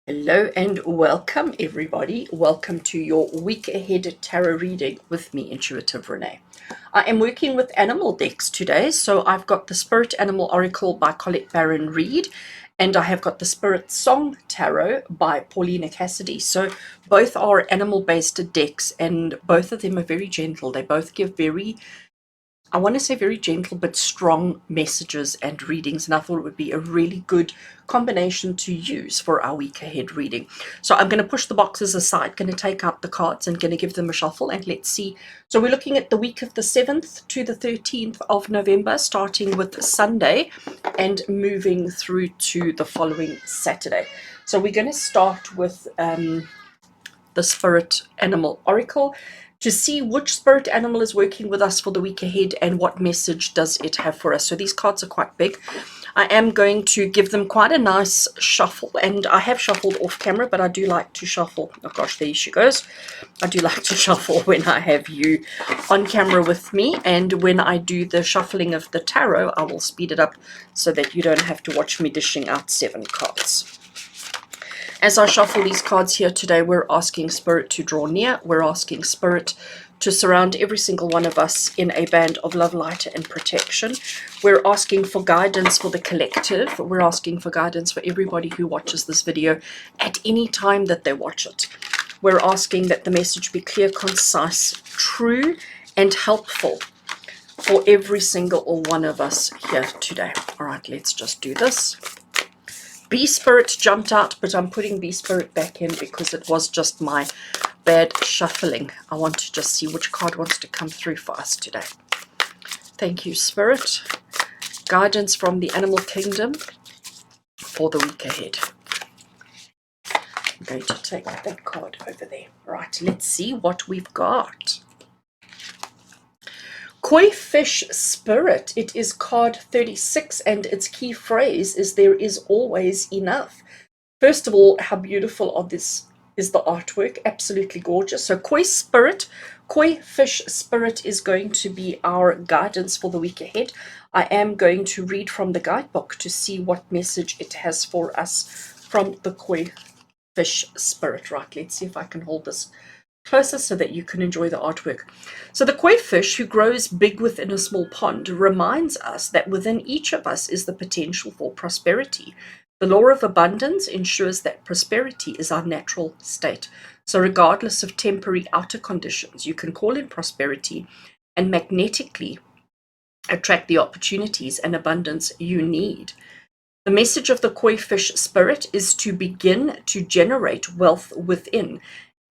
Hello and welcome everybody. Welcome to your week ahead tarot reading with me, Intuitive Rene. I am working with animal decks today, so I've got the Spirit Animal Oracle by Colette Baron Reid, and I have got the SpiritSong Tarot by Paulina Cassidy. So both are animal-based decks, and both of them are very gentle. They both give I want to say very gentle but strong messages and readings, and I thought it would be a really good combination to use for our week ahead reading. So I'm going to push the boxes aside, going to take out the cards and going to give them a shuffle, and let's see. So we're looking at the week of the 7th to the 13th of November, starting with Sunday and moving through to the following Saturday. So we're going to start with the Spirit Animal Oracle to see which spirit animal is working with us for the week ahead and what message does it have for us. So these cards are quite big. I am going to give them quite a nice shuffle, and I have shuffled off camera, but I do like to shuffle. Oh gosh, there she goes. I do like to shuffle when I have you on camera with me, and when I do the shuffling of the tarot, I will speed it up so that you don't have to watch me dishing out 7 cards. As I shuffle these cards here today, we're asking Spirit to draw near. We're asking Spirit to surround every single one of us in a band of love, light, and protection. We're asking for guidance for the collective. We're asking for guidance for everybody who watches this video at any time that they watch it. We're asking that the message be clear, concise, true, and helpful for every single one of us here today. All right, let's just do this. Bee Spirit jumped out, but I'm putting Bee Spirit back in because it was just my bad shuffling. I want to just see which card wants to come through for us today. Thank you, Spirit. Guidance from the animal kingdom for the week ahead. I'm going to take that card over there. Right, let's see what we've got. Koi Fish Spirit, it is card 36, and its key phrase is there is always enough. First of all, how beautiful is the artwork, absolutely gorgeous. So Koi Fish Spirit is going to be our guidance for the week ahead. I am going to read from the guidebook to see what message it has for us from the Koi Fish Spirit. Right, let's see if I can hold this closer so that you can enjoy the artwork. So the koi fish, who grows big within a small pond, reminds us that within each of us is the potential for prosperity. The law of abundance ensures that prosperity is our natural state. So regardless of temporary outer conditions, you can call in prosperity and magnetically attract the opportunities and abundance you need. The message of the koi fish spirit is to begin to generate wealth within,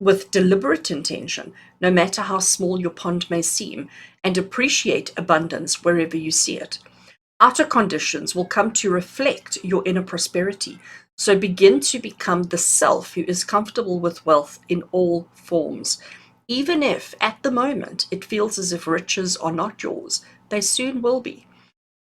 with deliberate intention, no matter how small your pond may seem, and appreciate abundance wherever you see it. Outer conditions will come to reflect your inner prosperity, so begin to become the self who is comfortable with wealth in all forms. Even if, at the moment, it feels as if riches are not yours, they soon will be.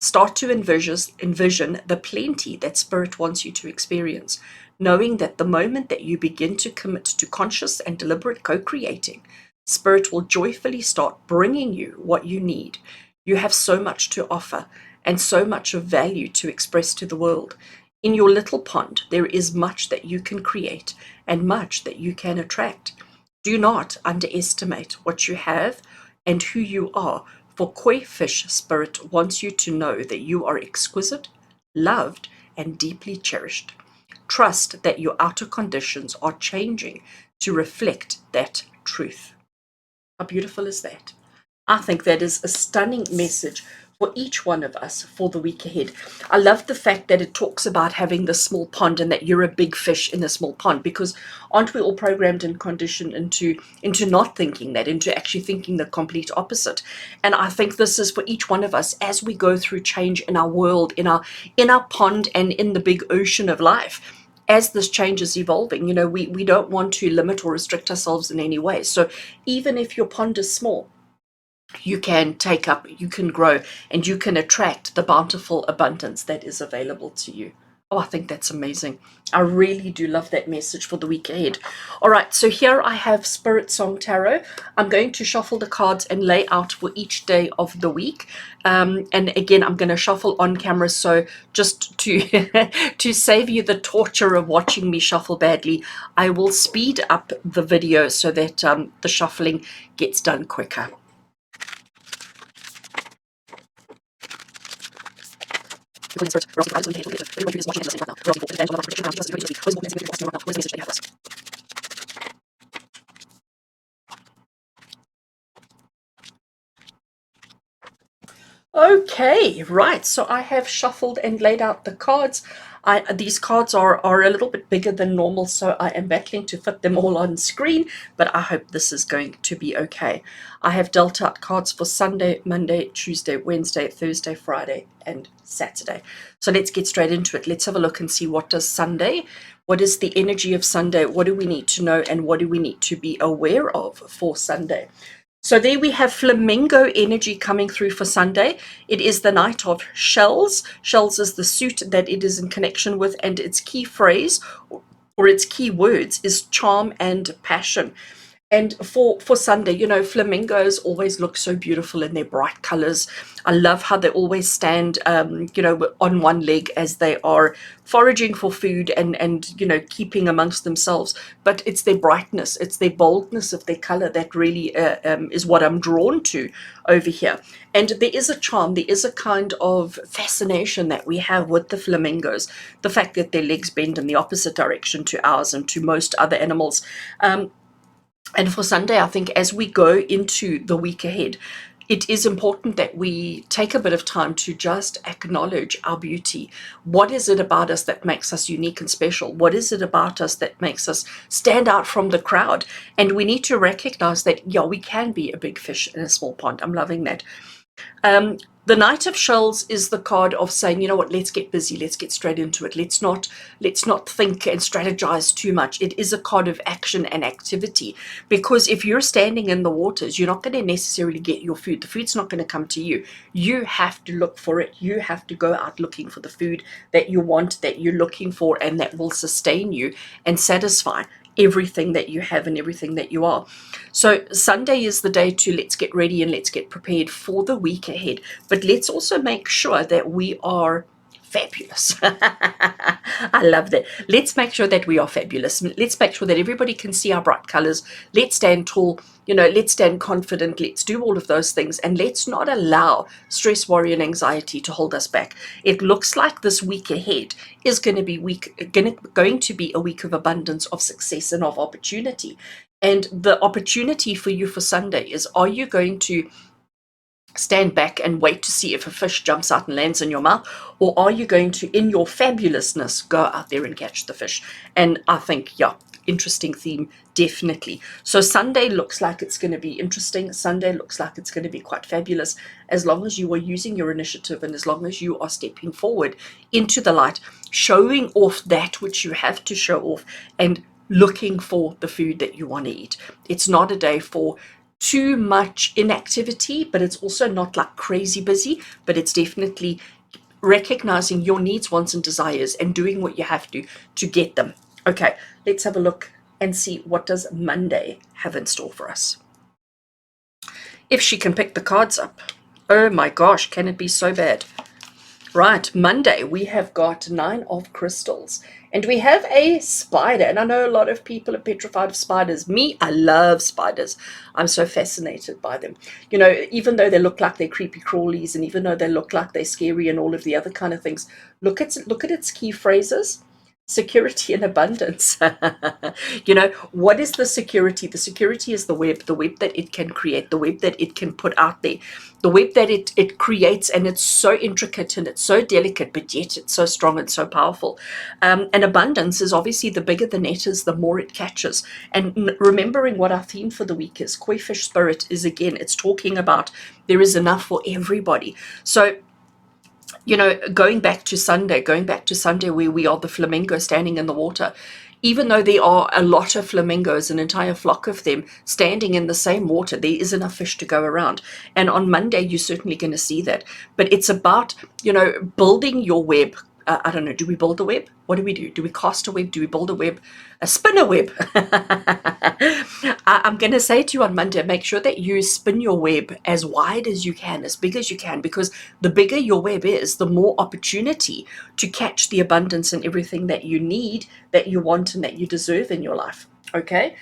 Start to envision the plenty that Spirit wants you to experience, knowing that the moment that you begin to commit to conscious and deliberate co-creating, Spirit will joyfully start bringing you what you need. You have so much to offer and so much of value to express to the world. In your little pond, there is much that you can create and much that you can attract. Do not underestimate what you have and who you are, for Koi Fish Spirit wants you to know that you are exquisite, loved, and deeply cherished. Trust that your outer conditions are changing to reflect that truth. How beautiful is that? I think that is a stunning message for each one of us for the week ahead. I love the fact that it talks about having the small pond and that you're a big fish in a small pond, because aren't we all programmed and conditioned into not thinking that, into actually thinking the complete opposite? And I think this is for each one of us as we go through change in our world, in our pond and in the big ocean of life. As this change is evolving, we don't want to limit or restrict ourselves in any way. So even if your pond is small, you can take up, you can grow, and you can attract the bountiful abundance that is available to you. Oh, I think that's amazing. I really do love that message for the week ahead. All right, so here I have SpiritSong Tarot. I'm going to shuffle the cards and lay out for each day of the week. And again, I'm going to shuffle on camera, so just to to save you the torture of watching me shuffle badly, I will speed up the video so that the shuffling gets done quicker. Okay, right. So I have shuffled and laid out the cards. These cards are a little bit bigger than normal, so I am battling to fit them all on screen, but I hope this is going to be okay. I have dealt out cards for Sunday, Monday, Tuesday, Wednesday, Thursday, Friday, and Saturday. So let's get straight into it. Let's have a look and see what does Sunday, what is the energy of Sunday, what do we need to know, and what do we need to be aware of for Sunday. So there we have flamingo energy coming through for Sunday. It is the night of shells. Shells is the suit that it is in connection with, and its key phrase or its key words is charm and passion. And for Sunday, you know, flamingos always look so beautiful in their bright colors. I love how they always stand, you know, on one leg as they are foraging for food and you know, keeping amongst themselves. But it's their brightness, it's their boldness of their color that really is what I'm drawn to over here. And there is a charm, there is a kind of fascination that we have with the flamingos. The fact that their legs bend in the opposite direction to ours and to most other animals. And for Sunday, I think as we go into the week ahead, it is important that we take a bit of time to just acknowledge our beauty. What is it about us that makes us unique and special? What is it about us that makes us stand out from the crowd? And we need to recognize that, yeah, we can be a big fish in a small pond. I'm loving that. The Knight of Shells is the card of saying, you know what, let's get busy, let's get straight into it. Let's not think and strategize too much. It is a card of action and activity, because if you're standing in the waters, you're not going to necessarily get your food. The food's not going to come to you. You have to look for it. You have to go out looking for the food that you want, that you're looking for, and that will sustain you and satisfy everything that you have and everything that you are. So Sunday is the day to let's get ready and let's get prepared for the week ahead. But let's also make sure that we are fabulous. I love that. Let's make sure that we are fabulous. Let's make sure that everybody can see our bright colors. Let's stand tall, you know, let's stand confident. Let's do all of those things, and let's not allow stress, worry, and anxiety to hold us back. It looks like this week ahead is going to be going to be a week of abundance, of success, and of opportunity. And the opportunity for you for Sunday is, are you going to stand back and wait to see if a fish jumps out and lands in your mouth, or are you going to, in your fabulousness, go out there and catch the fish? And I think, yeah, interesting theme, definitely. So Sunday looks like it's going to be interesting. Sunday looks like it's going to be quite fabulous, as long as you are using your initiative and as long as you are stepping forward into the light, showing off that which you have to show off, and looking for the food that you want to eat. It's not a day for too much inactivity, but it's also not like crazy busy, but it's definitely recognizing your needs, wants, and desires and doing what you have to get them. Okay, let's have a look and see what does Monday have in store for us. If she can pick the cards up. Oh my gosh, can it be so bad? Right, Monday we have got 9 of crystals, and we have a spider. And I know a lot of people are petrified of spiders. Me, I love spiders. I'm so fascinated by them. You know, even though they look like they're creepy crawlies, and even though they look like they're scary and all of the other kind of things, look at its key phrases. Security and abundance. You know, what is the security? The security is the web that it can create, the web that it can put out there, the web that it creates, and it's so intricate and it's so delicate, but yet it's so strong and so powerful. And abundance is obviously, the bigger the net is, the more it catches. And remembering what our theme for the week is, koi fish spirit, is again, it's talking about there is enough for everybody. So, you know, going back to Sunday where we are the flamingo standing in the water, even though there are a lot of flamingos, an entire flock of them standing in the same water, there is enough fish to go around. And on Monday, you're certainly going to see that. But it's about, you know, building your web, I don't know, do we build a web? What do we do? Do we cast a web? Do we build a web? A spin a web. I'm going to say to you on Monday, make sure that you spin your web as wide as you can, as big as you can, because the bigger your web is, the more opportunity to catch the abundance and everything that you need, that you want, and that you deserve in your life. Okay.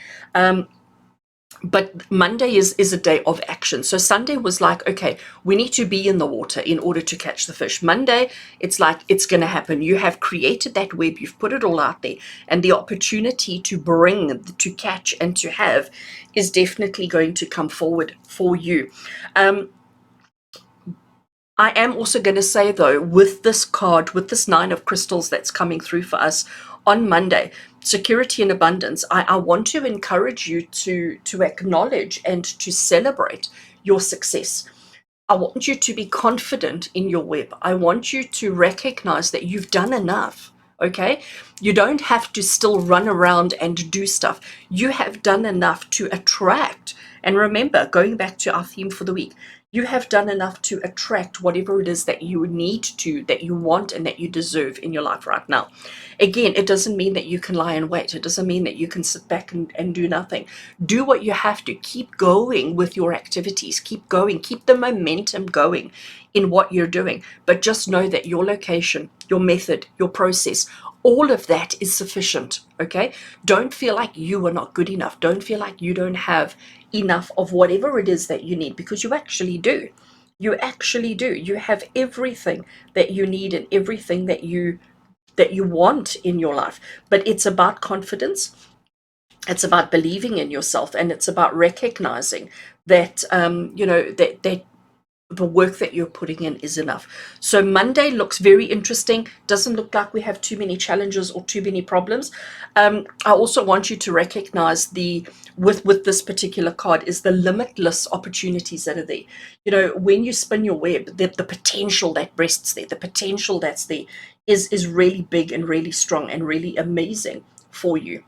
But Monday is a day of action. So Sunday was like, okay, we need to be in the water in order to catch the fish. Monday, it's like, it's going to happen. You have created that web, you've put it all out there, and the opportunity to bring, to catch, and to have is definitely going to come forward for you. I am also going to say, though, with this card, with this 9 of crystals that's coming through for us on Monday, security and abundance, I want to encourage you to acknowledge and to celebrate your success. I want you to be confident in your web. I want you to recognize that you've done enough. Okay, you don't have to still run around and do stuff. You have done enough to attract. And remember, going back to our theme for the week, you have done enough to attract whatever it is that you need to, that you want, and that you deserve in your life right now. Again, it doesn't mean that you can lie and wait. It doesn't mean that you can sit back and do nothing. Do what you have to. Keep going with your activities. Keep going. Keep the momentum going in what you're doing. But just know that your location, your method, your process, all of that is sufficient. Okay? Don't feel like you are not good enough. Don't feel like you don't have enough of whatever it is that you need, because you actually do. You actually do. You have everything that you need and everything that you want in your life. But it's about confidence. It's about believing in yourself, and it's about recognizing that that the work that you're putting in is enough. So Monday looks very interesting. Doesn't look like we have too many challenges or too many problems. I also want you to recognize with this particular card is the limitless opportunities that are there. You know, when you spin your web, the potential that rests there, the potential that's there is really big and really strong and really amazing for you.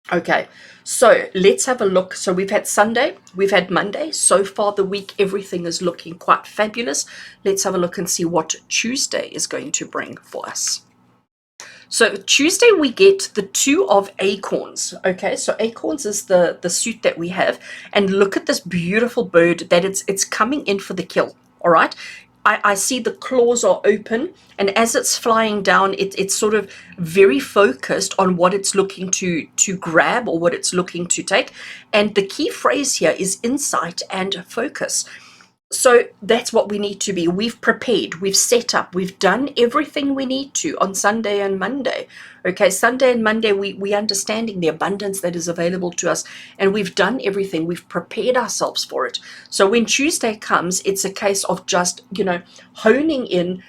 Okay, so let's have a look. So we've had Sunday, we've had Monday. So far the week, everything is looking quite fabulous. Let's have a look and see what Tuesday is going to bring for us. So Tuesday we get the 2 of acorns. Okay, so acorns is the suit that we have. And look at this beautiful bird that it's coming in for the kill. All right. I see the claws are open, and as it's flying down, it's sort of very focused on what it's looking to grab or what it's looking to take. And the key phrase here is insight and focus. So that's what we need to be. We've prepared, we've set up, we've done everything we need to on Sunday and Monday. Okay, Sunday and Monday, we understanding the abundance that is available to us, and we've done everything. We've prepared ourselves for it. So when Tuesday comes, it's a case of just, honing in,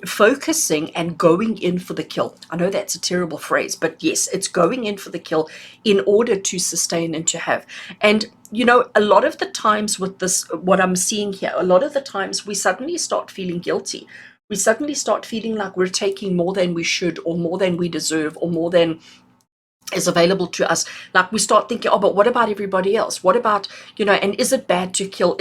focusing, and going in for the kill. I know that's a terrible phrase, but yes, it's going in for the kill in order to sustain and to have. And a lot of the times with this, what I'm seeing here, a lot of the times we suddenly start feeling guilty. We suddenly start feeling like we're taking more than we should, or more than we deserve, or more than is available to us. Like we start thinking, oh, but what about everybody else? What about, and is it bad to kill?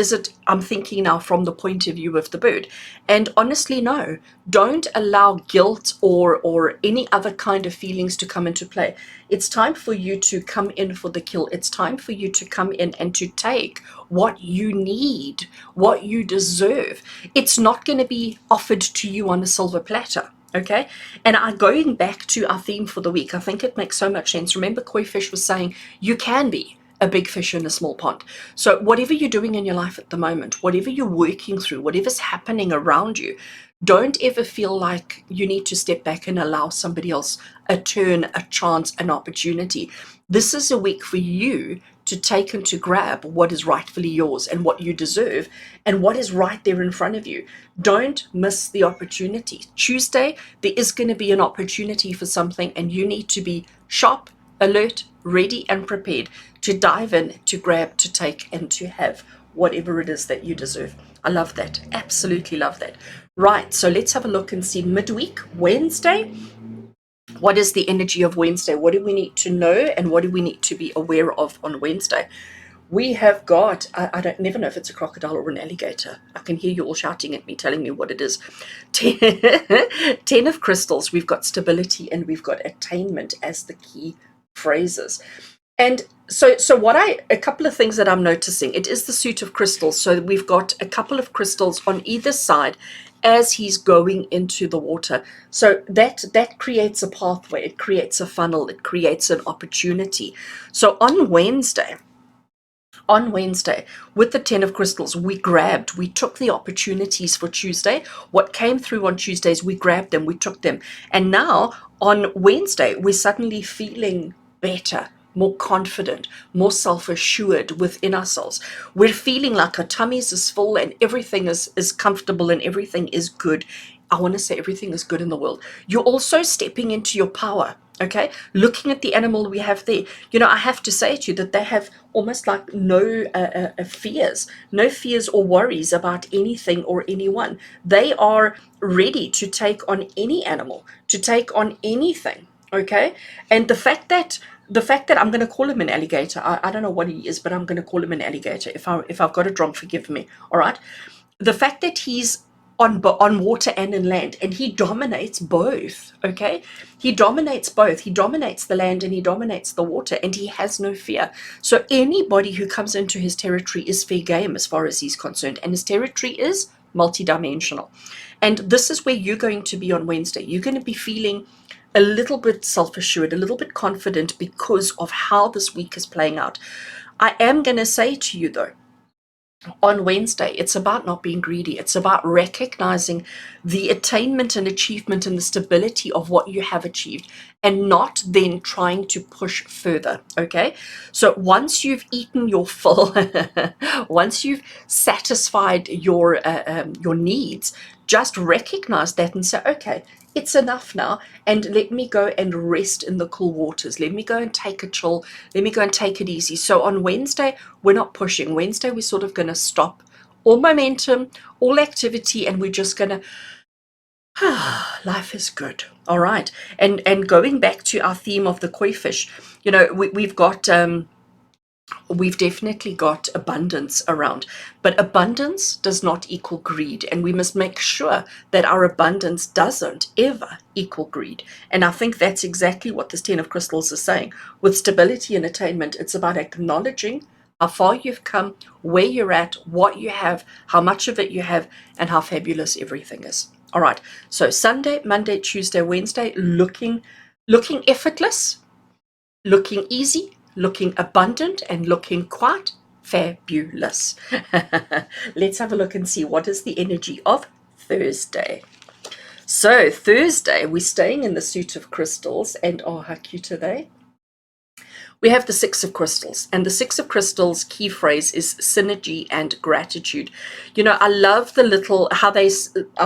I'm thinking now from the point of view of the bird. And honestly, no, don't allow guilt or any other kind of feelings to come into play. It's time for you to come in for the kill. It's time for you to come in and to take what you need, what you deserve. It's not going to be offered to you on a silver platter. Okay, and going back to our theme for the week, I think it makes so much sense. Remember, Koi Fish was saying you can be a big fish in a small pond. So whatever you're doing in your life at the moment, whatever you're working through, whatever's happening around you, don't ever feel like you need to step back and allow somebody else a turn, a chance, an opportunity. This is a week for you to take and to grab what is rightfully yours and what you deserve and what is right there in front of you. Don't miss the opportunity. Tuesday, there is going to be an opportunity for something, and you need to be sharp, alert, ready, and prepared to dive in, to grab, to take, and to have whatever it is that you deserve. I love that. Absolutely love that. Right, so let's have a look and see midweek, Wednesday. What is the energy of Wednesday? What do we need to know, and what do we need to be aware of on Wednesday? We have got, I don't never know if it's a crocodile or an alligator. I can hear you all shouting at me, telling me what it is. 10 of crystals, we've got stability and we've got attainment as the key phrases. And so a couple of things that I'm noticing, it is the suit of crystals. So we've got a couple of crystals on either side as he's going into the water. So that creates a pathway, it creates a funnel, it creates an opportunity. So on Wednesday, with the 10 of crystals, we took the opportunities for Tuesday. What came through on Tuesdays, we grabbed them, we took them. And now on Wednesday, we're suddenly feeling better, more confident, more self-assured within ourselves. We're feeling like our tummies is full and everything is comfortable and everything is good. I want to say everything is good in the world. You're also stepping into your power. Okay, looking at the animal we have there, I have to say to you that they have almost like no fears or worries about anything or anyone. They are ready to take on any animal, to take on anything. Okay, and the fact that I'm going to call him an alligator, I don't know what he is, but I'm going to call him an alligator. If I've got it wrong, forgive me. All right, the fact that he's on water and in land, and he dominates both. Okay, he dominates both. He dominates the land and he dominates the water, and he has no fear. So anybody who comes into his territory is fair game as far as he's concerned, and his territory is multidimensional. And this is where you're going to be on Wednesday. You're going to be feeling a little bit self-assured, a little bit confident because of how this week is playing out. I am going to say to you though, on Wednesday, it's about not being greedy. It's about recognizing the attainment and achievement and the stability of what you have achieved and not then trying to push further. Okay. So once you've eaten your fill, once you've satisfied your needs, just recognize that and say, okay, it's enough now, and let me go and rest in the cool waters. Let me go and take a chill. Let me go and take it easy. So on Wednesday, we're not pushing. Wednesday, we're sort of going to stop all momentum, all activity, and we're just going to, life is good. All right. And going back to our theme of the koi fish, we've definitely got abundance around, but abundance does not equal greed, and we must make sure that our abundance doesn't ever equal greed. And I think that's exactly what this 10 of crystals is saying. With stability and attainment, it's about acknowledging how far you've come, where you're at, what you have, how much of it you have, and how fabulous everything is. All right, so Sunday, Monday, Tuesday, Wednesday, looking effortless, looking easy, looking abundant, and looking quite fabulous. Let's have a look and see what is the energy of Thursday. So Thursday, we're staying in the suit of crystals, and oh, how cute are they? We have the 6 of crystals, and the 6 of crystals key phrase is synergy and gratitude. I love the little, how I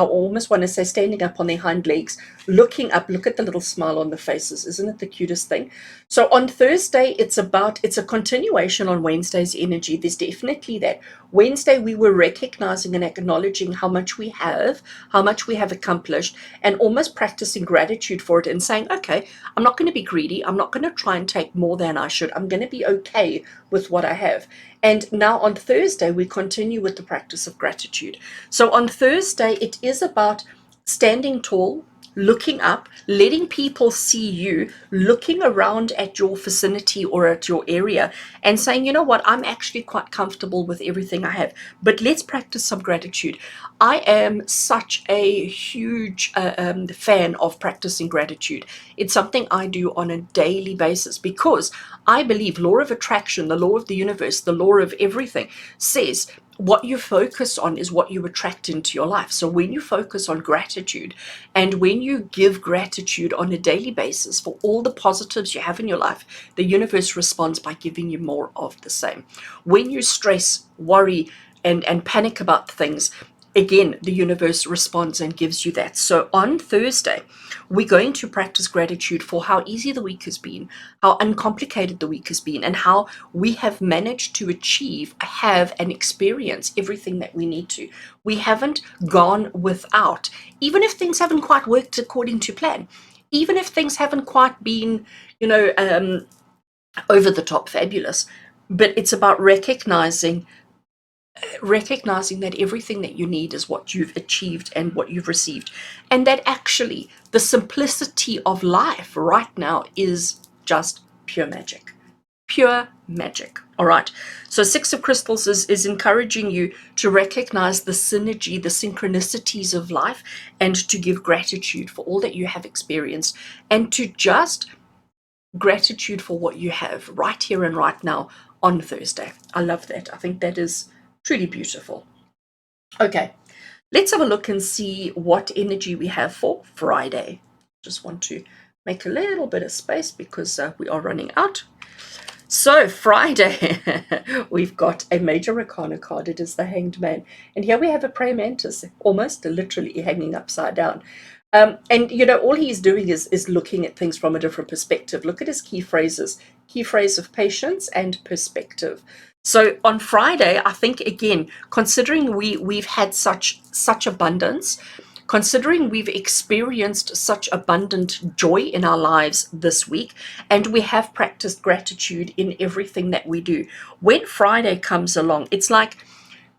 almost want to say standing up on their hind legs, looking up, look at the little smile on the faces. Isn't it the cutest thing? So on Thursday, it's a continuation on Wednesday's energy. There's definitely that. Wednesday, we were recognizing and acknowledging how much we have accomplished, and almost practicing gratitude for it and saying, okay, I'm not going to be greedy. I'm not going to try and take more than I should. I'm going to be okay with what I have. And now on Thursday, we continue with the practice of gratitude. So on Thursday, it is about standing tall, looking up, letting people see you, looking around at your vicinity or at your area and saying, you know what, I'm actually quite comfortable with everything I have, but let's practice some gratitude. I am such a huge fan of practicing gratitude. It's something I do on a daily basis because I believe law of attraction, the law of the universe, the law of everything says what you focus on is what you attract into your life. So when you focus on gratitude and when you give gratitude on a daily basis for all the positives you have in your life, the universe responds by giving you more of the same. When you stress, worry, and panic about things, again, the universe responds and gives you that. So on Thursday, we're going to practice gratitude for how easy the week has been, how uncomplicated the week has been, and how we have managed to achieve, have, and experience everything that we need to. We haven't gone without, even if things haven't quite worked according to plan, even if things haven't quite been, over the top fabulous. but it's about recognizing that everything that you need is what you've achieved and what you've received, and that actually the simplicity of life right now is just pure magic. Pure magic. All right. So Six of Crystals is encouraging you to recognize the synergy, the synchronicities of life, and to give gratitude for all that you have experienced, and to just gratitude for what you have right here and right now on Thursday. I love that. I think that is truly beautiful. Okay, let's have a look and see what energy we have for Friday. Just want to make a little bit of space because we are running out. So Friday, we've got a major arcana card. It is the Hanged Man. And here we have a praying mantis, almost literally hanging upside down. And, you know, all he's doing is looking at things from a different perspective. Look at his key phrases. Key phrase of patience and perspective. So on Friday, I think, again, considering we've had such abundance, considering we've experienced such abundant joy in our lives this week, and we have practiced gratitude in everything that we do, when Friday comes along, it's like,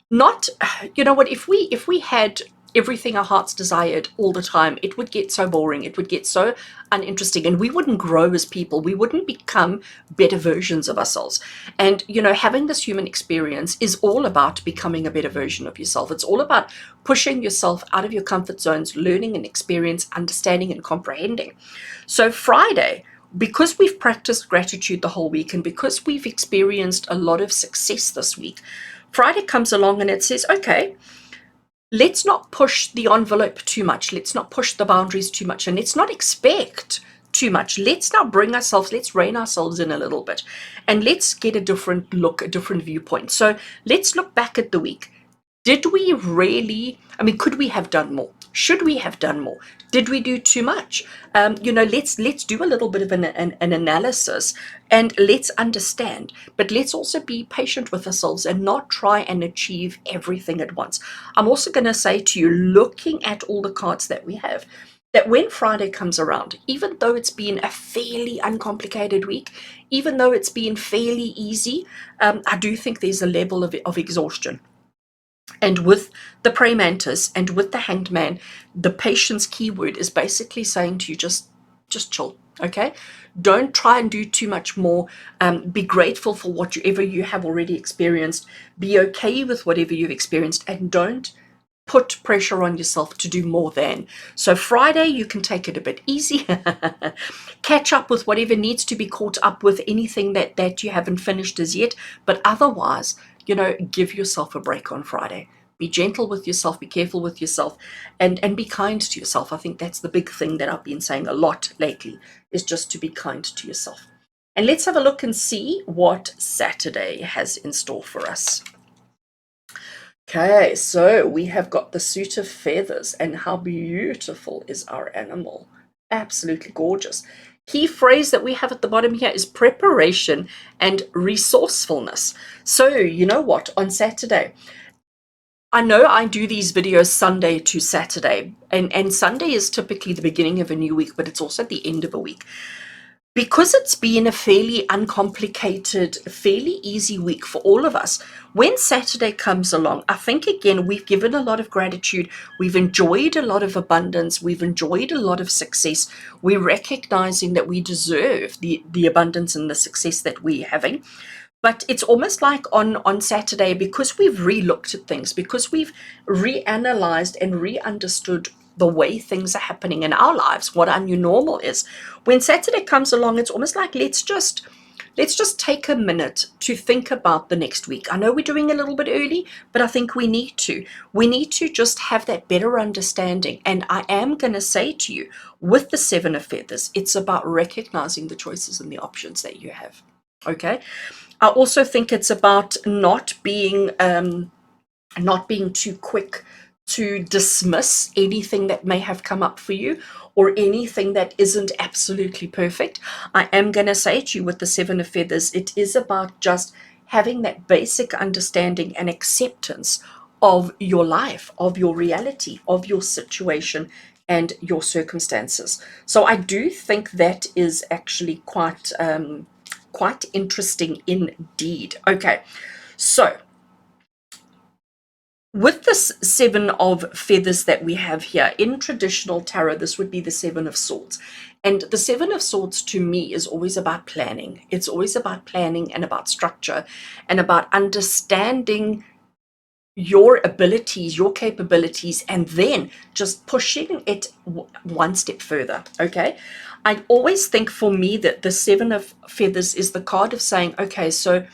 not, you know what, if we had everything our hearts desired all the time, it would get so boring, it would get so uninteresting, and we wouldn't grow as people, we wouldn't become better versions of ourselves. And, you know, having this human experience is all about becoming a better version of yourself. It's all about pushing yourself out of your comfort zones, learning and experience, understanding and comprehending. So Friday, because we've practiced gratitude the whole week, and because we've experienced a lot of success this week, Friday comes along and it says, okay, let's not push the envelope too much. Let's not push the boundaries too much, and let's not expect too much. Let's now let's rein ourselves in a little bit, and let's get a different look, a different viewpoint. So let's look back at the week. Did we really, I mean, could we have done more? Should we have done more? Did we do too much? You know, let's do a little bit of an analysis, and let's understand, but let's also be patient with ourselves and not try and achieve everything at once. I'm also going to say to you, looking at all the cards that we have, that when Friday comes around, even though it's been a fairly uncomplicated week, even though it's been fairly easy, I do think there's a level of exhaustion. And with the praying mantis and with the Hanged Man, the patience keyword is basically saying to you, just chill, okay? Don't try and do too much more. Be grateful for whatever you have already experienced. Be okay with whatever you've experienced, and don't put pressure on yourself to do more than. So Friday, you can take it a bit easy. Catch up with whatever needs to be caught up with, anything that you haven't finished as yet. But otherwise, you know, give yourself a break on Friday. Be gentle with yourself, be careful with yourself, and be kind to yourself. I think that's the big thing that I've been saying a lot lately, is just to be kind to yourself. And let's have a look and see what Saturday has in store for us. Okay, so we have got the suit of feathers, and how beautiful is our animal. Absolutely gorgeous. Key phrase that we have at the bottom here is preparation and resourcefulness. So, you know what, on Saturday, I know I do these videos Sunday to Saturday, and Sunday is typically the beginning of a new week, but it's also at the end of a week. Because it's been a fairly uncomplicated, fairly easy week for all of us, when Saturday comes along, I think, again, we've given a lot of gratitude, we've enjoyed a lot of abundance, we've enjoyed a lot of success, we're recognizing that we deserve the abundance and the success that we're having. But it's almost like on Saturday, because we've re-looked at things, because we've reanalyzed and re-understood the way things are happening in our lives, what our new normal is. When Saturday comes along, it's almost like let's just take a minute to think about the next week. I know we're doing a little bit early, but I think we need to. We need to just have that better understanding. And I am going to say to you, with the Seven of Feathers, it's about recognizing the choices and the options that you have. Okay. I also think it's about not being too quick to dismiss anything that may have come up for you, or anything that isn't absolutely perfect. I am going to say to you, with the Seven of Feathers, it is about just having that basic understanding and acceptance of your life, of your reality, of your situation and your circumstances. So I do think that is actually quite quite interesting indeed. Okay, so with this 7 of feathers that we have here, in traditional tarot, this would be the 7 of swords. And the 7 of swords to me is always about planning. It's always about planning and about structure and about understanding your abilities, your capabilities, and then just pushing it one step further. Okay, I always think for me that the 7 of feathers is the card of saying, okay, so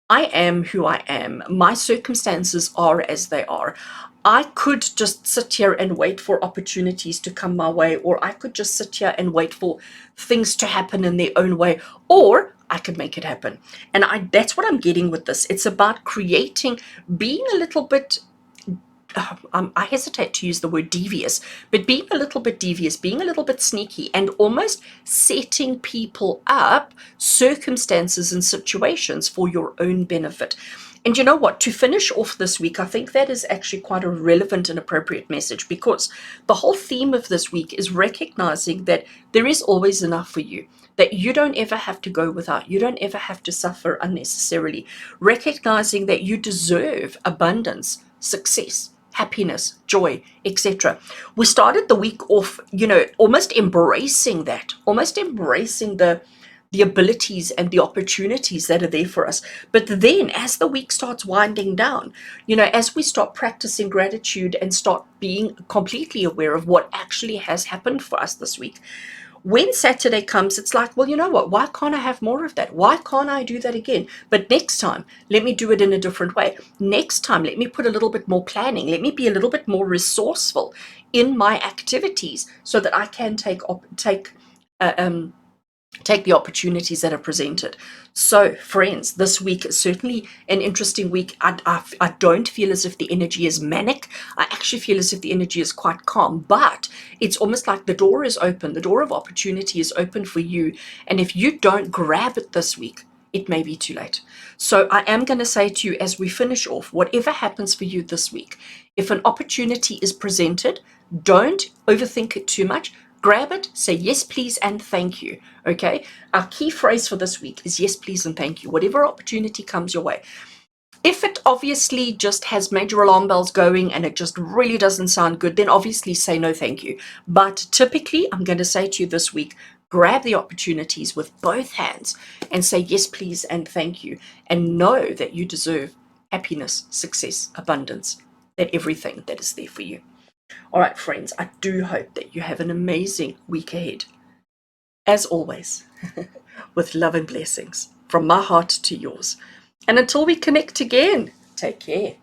I am who I am. My circumstances are as they are. I could just sit here and wait for opportunities to come my way, or I could just sit here and wait for things to happen in their own way, or I could make it happen. And that's what I'm getting with this. It's about creating, being a little bit I hesitate to use the word devious, but being a little bit devious, being a little bit sneaky, and almost setting people up, circumstances and situations for your own benefit. And you know what? To finish off this week, I think that is actually quite a relevant and appropriate message, because the whole theme of this week is recognizing that there is always enough for you, that you don't ever have to go without, you don't ever have to suffer unnecessarily, recognizing that you deserve abundance, success, happiness, joy, etc. We started the week off, almost embracing that, almost embracing the abilities and the opportunities that are there for us. But then as the week starts winding down, as we start practicing gratitude and start being completely aware of what actually has happened for us this week, when Saturday comes, it's like, well, you know what? Why can't I have more of that? Why can't I do that again? But next time, let me do it in a different way. Next time, let me put a little bit more planning. Let me be a little bit more resourceful in my activities so that I can take the opportunities that are presented. So friends, this week is certainly an interesting week. I don't feel as if the energy is manic. I actually feel as if the energy is quite calm, but it's almost like the door is open. The door of opportunity is open for you. And if you don't grab it this week, it may be too late. So I am going to say to you, as we finish off, whatever happens for you this week, if an opportunity is presented, don't overthink it too much. Grab it, say yes, please, and thank you. Okay? Our key phrase for this week is yes, please, and thank you. Whatever opportunity comes your way. If it obviously just has major alarm bells going and it just really doesn't sound good, then obviously say no, thank you. But typically, I'm going to say to you this week, grab the opportunities with both hands and say yes, please, and thank you. And know that you deserve happiness, success, abundance, and everything that is there for you. All right, friends, I do hope that you have an amazing week ahead. As always, with love and blessings from my heart to yours. And until we connect again, take care.